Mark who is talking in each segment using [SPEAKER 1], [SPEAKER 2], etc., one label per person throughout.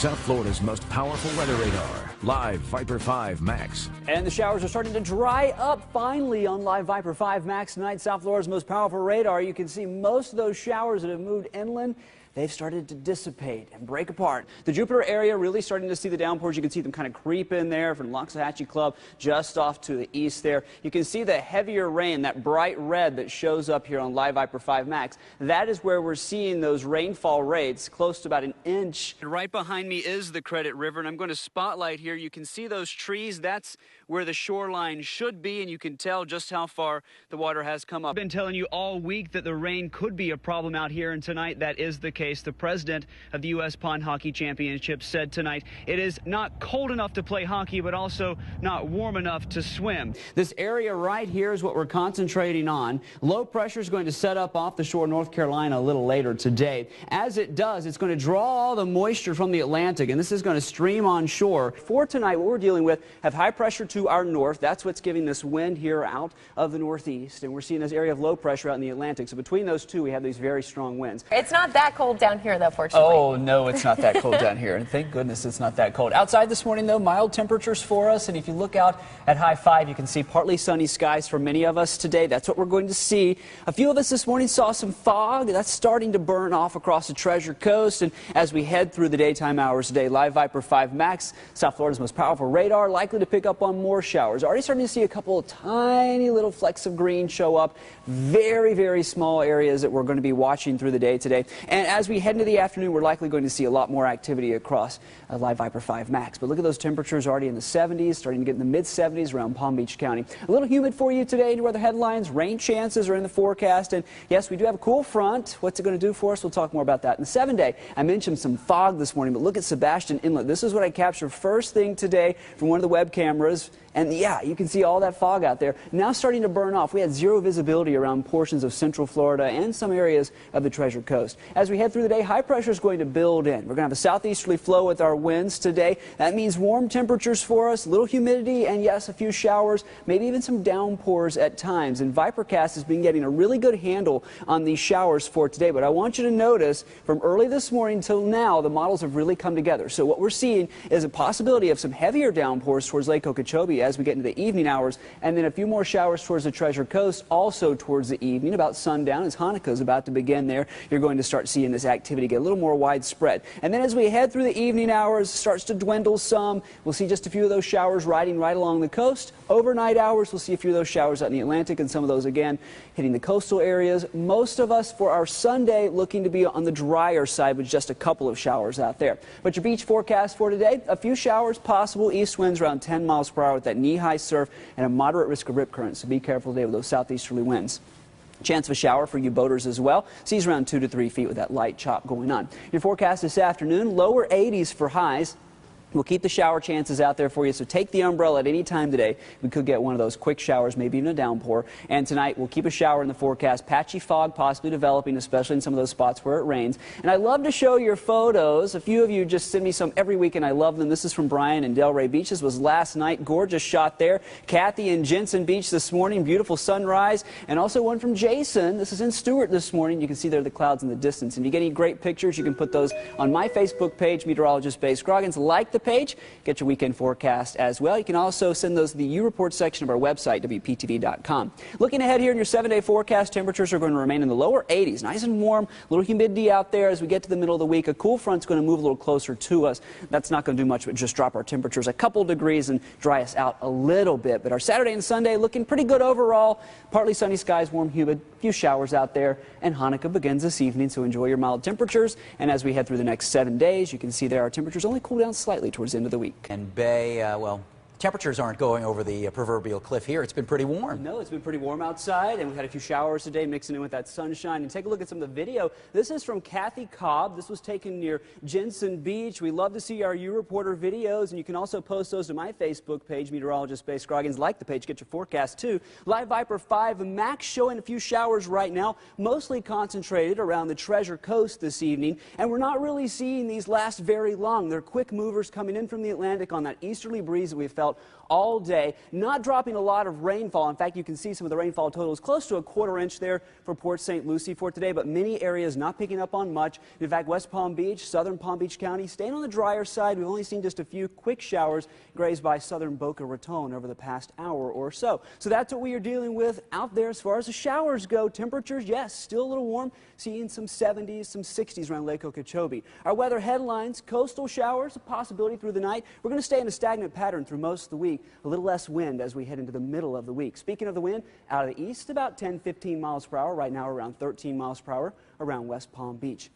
[SPEAKER 1] South Florida's most powerful weather radar, Live Viper 5 Max.
[SPEAKER 2] And the showers are starting to dry up finally on Live Viper 5 Max tonight. South Florida's most powerful radar. You can see most of those showers that have moved inland. They've started to dissipate and break apart. The Jupiter area really starting to see the downpours. You can see them kind of creep in there from Loxahatchee Club just off to the east there. You can see the heavier rain, that bright red that shows up here on Live Viper 5 Max. That is where we're seeing those rainfall rates close to about an inch. Right behind me is the Credit River, and I'm going to spotlight here. You can see those trees. That's where the shoreline should be, and you can tell just how far the water has come up. I've been telling you all week that the rain could be a problem out here, and tonight that is the case. The president of the U.S. Pond Hockey Championship said tonight it is not cold enough to play hockey, but also not warm enough to swim. This area right here is what we're concentrating on. Low pressure is going to set up off the shore of North Carolina a little later today. As it does, it's going to draw all the moisture from the Atlantic, and this is going to stream on shore. For tonight, what we're dealing with have high pressure to our north. That's what's giving this wind here out of the northeast, and we're seeing this area of low pressure out in the Atlantic. So between those two, we have these very strong winds.
[SPEAKER 3] It's not that cold down here, though, fortunately.
[SPEAKER 2] Oh, no, it's not that cold down here. And thank goodness it's not that cold. Outside this morning, though, mild temperatures for us. And if you look out at high 5, you can see partly sunny skies for many of us today. That's what we're going to see. A few of us this morning saw some fog. That's starting to burn off across the Treasure Coast. And as we head through the daytime hours today, Live Viper 5 Max, South Florida's most powerful radar, likely to pick up on more showers. Already starting to see a couple of tiny little flecks of green show up. Very, very small areas that we're going to be watching through the day today. And as we head into the afternoon, we're likely going to see a lot more activity across Live Viper 5 Max. But look at those temperatures already in the 70s, starting to get in the mid-70s around Palm Beach County. A little humid for you today. Any weather headlines? Rain chances are in the forecast. And yes, we do have a cool front. What's it going to do for us? We'll talk more about that in the 7-day. I mentioned some fog this morning, but look at Sebastian Inlet. This is what I captured first thing today from one of the web cameras. And yeah, you can see all that fog out there now starting to burn off. We had zero visibility around portions of central Florida and some areas of the Treasure Coast. As we head through the day, high pressure is going to build in. We're going to have a southeasterly flow with our winds today. That means warm temperatures for us, little humidity, and yes, a few showers, maybe even some downpours at times. And Vipercast has been getting a really good handle on these showers for today. But I want you to notice from early this morning till now, the models have really come together. So what we're seeing is a possibility of some heavier downpours towards Lake Okeechobee as we get into the evening hours, and then a few more showers towards the Treasure Coast also towards the evening, about sundown. As Hanukkah is about to begin there, you're going to start seeing this activity get a little more widespread. And then as we head through the evening hours, starts to dwindle some. We'll see just a few of those showers riding right along the coast. Overnight hours, we'll see a few of those showers out in the Atlantic, and some of those again hitting the coastal areas. Most of us for our Sunday looking to be on the drier side with just a couple of showers out there. But your beach forecast for today, a few showers possible, east winds around 10 miles per hour with that knee-high surf and a moderate risk of rip currents. So be careful today with those southeasterly winds. Chance of a shower for you boaters as well. Seas around 2 to 3 feet with that light chop going on. Your forecast this afternoon, lower 80s for highs. We'll keep the shower chances out there for you, so take the umbrella at any time today. We could get one of those quick showers, maybe even a downpour. And tonight, we'll keep a shower in the forecast. Patchy fog possibly developing, especially in some of those spots where it rains. And I love to show your photos. A few of you just send me some every week, and I love them. This is from Brian and Delray Beach. This was last night. Gorgeous shot there. Kathy and Jensen Beach this morning. Beautiful sunrise. And also one from Jason. This is in Stewart this morning. You can see there the clouds in the distance. And if you get any great pictures, you can put those on my Facebook page, Meteorologist Scroggins. Like the page, get your weekend forecast as well. You can also send those to the U-Report section of our website, WPTV.com. Looking ahead here in your 7-day forecast, temperatures are going to remain in the lower 80s. Nice and warm, a little humidity out there as we get to the middle of the week. A cool front's going to move a little closer to us. That's not going to do much but just drop our temperatures a couple degrees and dry us out a little bit. But our Saturday and Sunday looking pretty good overall. Partly sunny skies, warm, humid, a few showers out there. And Hanukkah begins this evening, so enjoy your mild temperatures. And as we head through the next 7 days, you can see there our temperatures only cool down slightly towards the end of the week.
[SPEAKER 4] And Bay, well, temperatures aren't going over the proverbial cliff here. It's been pretty warm.
[SPEAKER 2] No, it's been pretty warm outside, and we've had a few showers today mixing in with that sunshine. And take a look at some of the video. This is from Kathy Cobb. This was taken near Jensen Beach. We love to see our U-Reporter videos, and you can also post those to my Facebook page, Meteorologist Scroggins. Like the page, get your forecast too. Live Viper 5 Max showing a few showers right now, mostly concentrated around the Treasure Coast this evening. And we're not really seeing these last very long. They're quick movers coming in from the Atlantic on that easterly breeze that we felt felt all day. Not dropping a lot of rainfall. In fact, you can see some of the rainfall totals close to a quarter inch there for Port St. Lucie for today, but many areas not picking up on much. In fact, West Palm Beach, southern Palm Beach County, staying on the drier side. We've only seen just a few quick showers grazed by southern Boca Raton over the past hour or so. So that's what we are dealing with out there as far as the showers go. Temperatures, yes, still a little warm, seeing some 70s, some 60s around Lake Okeechobee. Our weather headlines: coastal showers, a possibility through the night. We're going to stay in a stagnant pattern through most of the week. A little less wind as we head into the middle of the week. Speaking of the wind, out of the east, about 10-15 miles per hour. Right now, around 13 miles per hour around West Palm Beach.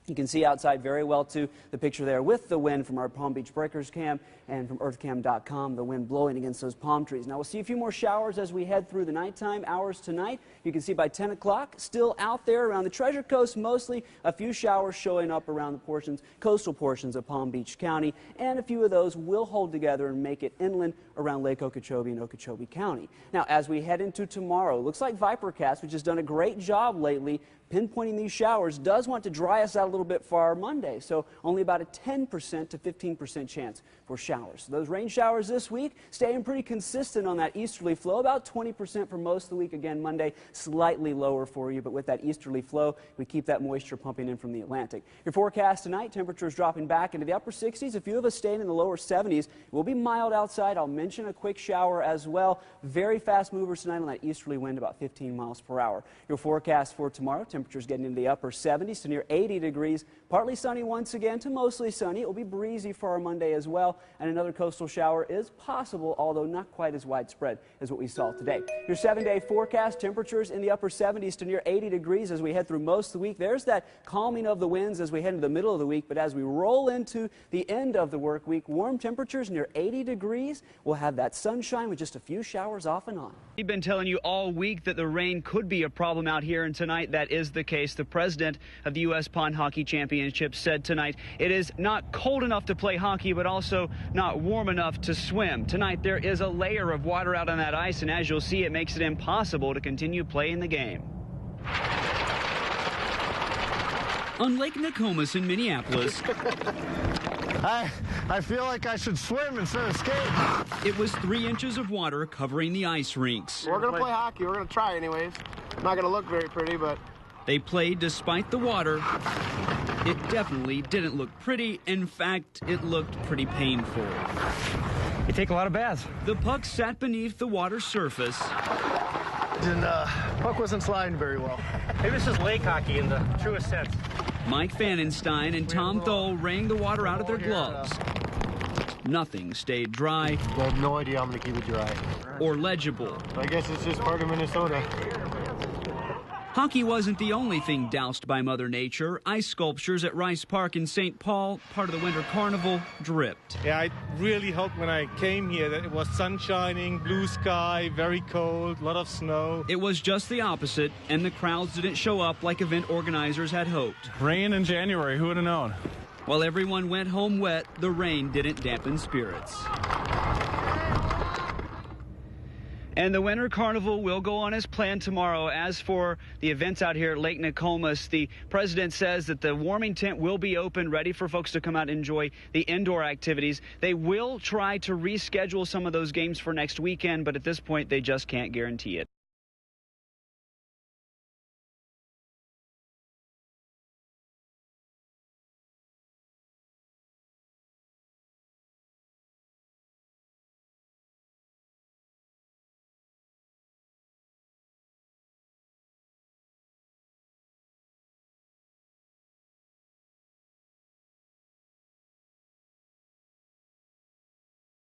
[SPEAKER 2] You can see outside very well, too, the picture there with the wind from our Palm Beach Breakers cam and from earthcam.com, the wind blowing against those palm trees. Now, we'll see a few more showers as we head through the nighttime hours tonight. You can see by 10 o'clock, still out there around the Treasure Coast, mostly a few showers showing up around the coastal portions of Palm Beach County, and a few of those will hold together and make it inland around Lake Okeechobee and Okeechobee County. Now, as we head into tomorrow, looks like Vipercast, which has done a great job lately pinpointing these showers, does want to dry us out a little bit for our Monday, so only about a 10% to 15% chance for showers. So those rain showers this week staying pretty consistent on that easterly flow, about 20% for most of the week. Again, Monday slightly lower for you, but with that easterly flow, we keep that moisture pumping in from the Atlantic. Your forecast tonight: temperatures dropping back into the upper 60s, a few of us staying in the lower 70s. It will be mild outside. I'll mention a quick shower as well. Very fast movers tonight on that easterly wind, about 15 miles per hour. Your forecast for tomorrow: temperatures getting into the upper 70s to near 80 degrees. Partly sunny once again to mostly sunny. It will be breezy for our Monday as well, and another coastal shower is possible, although not quite as widespread as what we saw today. Your 7-day forecast: temperatures in the upper 70s to near 80 degrees as we head through most of the week. There's that calming of the winds as we head into the middle of the week, but as we roll into the end of the work week, warm temperatures near 80 degrees. We'll have that sunshine with just a few showers off and on.
[SPEAKER 5] We've been telling you all week that the rain could be a problem out here, and tonight that is the case. The president of the U.S. Pond Hockey Championship said tonight it is not cold enough to play hockey, but also not warm enough to swim. Tonight there is a layer of water out on that ice, and as you'll see, it makes it impossible to continue playing the game. On Lake Nokomis in Minneapolis,
[SPEAKER 6] I feel like I should swim instead of skate.
[SPEAKER 5] it was 3 inches of water covering the ice rinks.
[SPEAKER 6] We're going to play hockey. We're going to try anyways. Not going to look very pretty, but...
[SPEAKER 5] They played despite the water. It definitely didn't look pretty. In fact, it looked pretty painful.
[SPEAKER 7] You take a lot of baths.
[SPEAKER 5] The puck sat beneath the water's surface.
[SPEAKER 6] And puck wasn't sliding very well.
[SPEAKER 7] Maybe this is lake hockey in the truest sense.
[SPEAKER 5] Mike Fannenstein and Tom Thole wrung the water out of their gloves. Nothing stayed dry.
[SPEAKER 6] I have no idea how I'm going to keep it dry.
[SPEAKER 5] Or legible.
[SPEAKER 6] I guess it's just part of Minnesota.
[SPEAKER 5] Hockey wasn't the only thing doused by Mother Nature. Ice sculptures at Rice Park in St. Paul, part of the Winter Carnival, dripped.
[SPEAKER 8] Yeah, I really hoped when I came here that it was sun shining, blue sky, very cold, a lot of snow.
[SPEAKER 5] It was just the opposite, and the crowds didn't show up like event organizers had hoped.
[SPEAKER 8] Rain in January, who would have known?
[SPEAKER 5] While everyone went home wet, the rain didn't dampen spirits. And the Winter Carnival will go on as planned tomorrow. As for the events out here at Lake Nokomis, the president says that the warming tent will be open, ready for folks to come out and enjoy the indoor activities. They will try to reschedule some of those games for next weekend, but at this point, they just can't guarantee it.